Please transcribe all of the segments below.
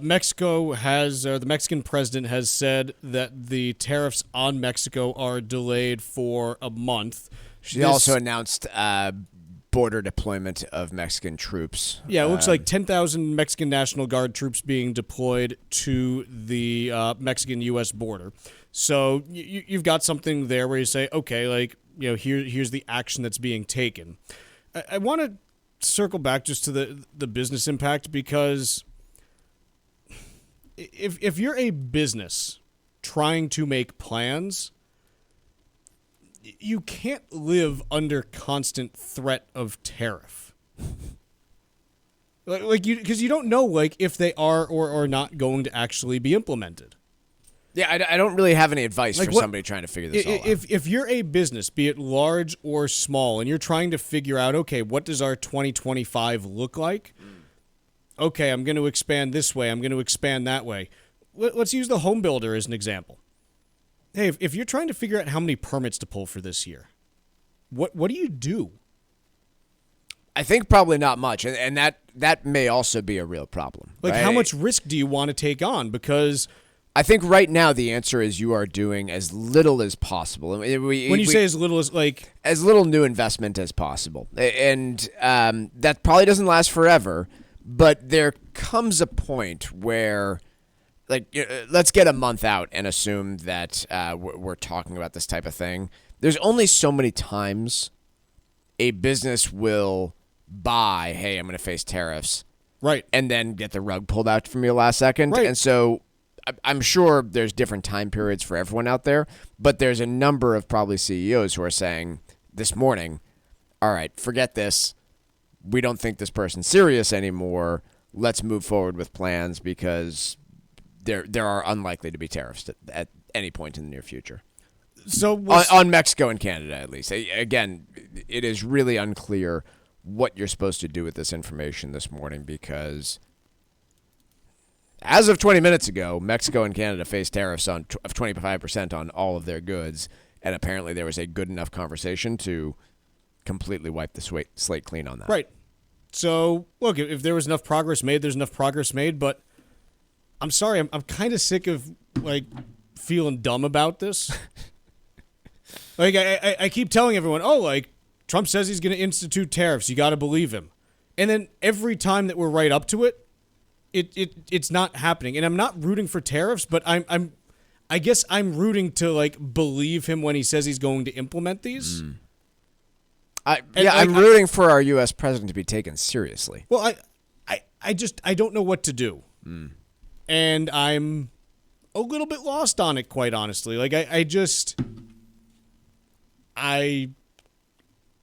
Mexico has, the Mexican president has said that the tariffs on Mexico are delayed for a month. She also announced border deployment of Mexican troops. Yeah, it looks like 10,000 Mexican National Guard troops being deployed to the Mexican-U.S. border. So you've got something there where you say, okay, like, you know, here's the action that's being taken. I want to circle back just to the business impact, because if you're a business trying to make plans, you can't live under constant threat of tariff. Because you don't know, like, if they are or not going to actually be implemented. Yeah, I don't really have any advice for somebody trying to figure this all out. If you're a business, be it large or small, and you're trying to figure out, okay, what does our 2025 look like? Okay, I'm going to expand this way. I'm going to expand that way. Let's use the home builder as an example. Hey, if you're trying to figure out how many permits to pull for this year, what do you do? I think probably not much, and that may also be a real problem. Like, right? How much risk do you want to take on? Because I think right now the answer is you are doing as little as possible. When you say as little as, like, as little new investment as possible, and that probably doesn't last forever. But there comes a point where, like, let's get a month out and assume that we're talking about this type of thing. There's only so many times a business will buy, hey, I'm going to face tariffs, right, and then get the rug pulled out from you last second. Right. And so I'm sure there's different time periods for everyone out there, but there's a number of probably CEOs who are saying this morning, all right, forget this. We don't think this person's serious anymore. Let's move forward with plans because there are unlikely to be tariffs at any point in the near future. So on Mexico and Canada, at least. Again, it is really unclear what you're supposed to do with this information this morning, because as of 20 minutes ago, Mexico and Canada faced tariffs of 25% on all of their goods, and apparently there was a good enough conversation to completely wipe the slate clean on that. Right. So, look, if there was enough progress made, there's enough progress made, but I'm sorry, I'm kind of sick of, like, feeling dumb about this. Like, I keep telling everyone, oh, like, Trump says he's going to institute tariffs. You got to believe him. And then every time that we're right up to it, it's not happening. And I'm not rooting for tariffs, but I guess I'm rooting to, like, believe him when he says he's going to implement these. I'm rooting for our U.S. president to be taken seriously. Well, I don't know what to do. And I'm a little bit lost on it, quite honestly. Like,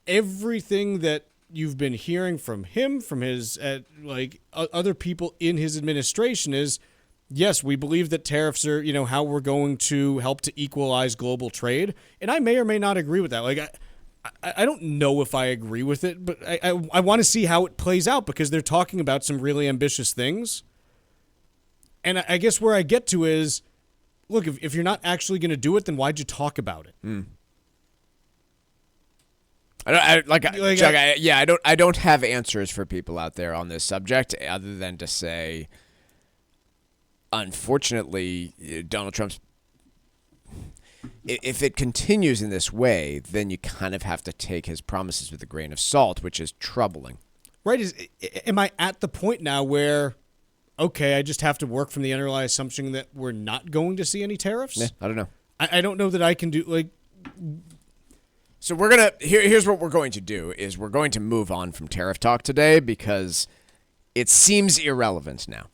everything that you've been hearing from him, from his, other people in his administration is, yes, we believe that tariffs are, how we're going to help to equalize global trade. And I may or may not agree with that. Like, I don't know if I agree with it, but I want to see how it plays out, because they're talking about some really ambitious things. And I guess where I get to is, look, if you're not actually going to do it, then why'd you talk about it? I don't have answers for people out there on this subject other than to say, unfortunately, Donald Trump's, if it continues in this way, then you kind of have to take his promises with a grain of salt, which is troubling. Right. Am I at the point now where, okay, I just have to work from the underlying assumption that we're not going to see any tariffs? Yeah, I don't know. I don't know that I can do, like... So we're going to... Here's what we're going to do, is we're going to move on from tariff talk today, because it seems irrelevant now.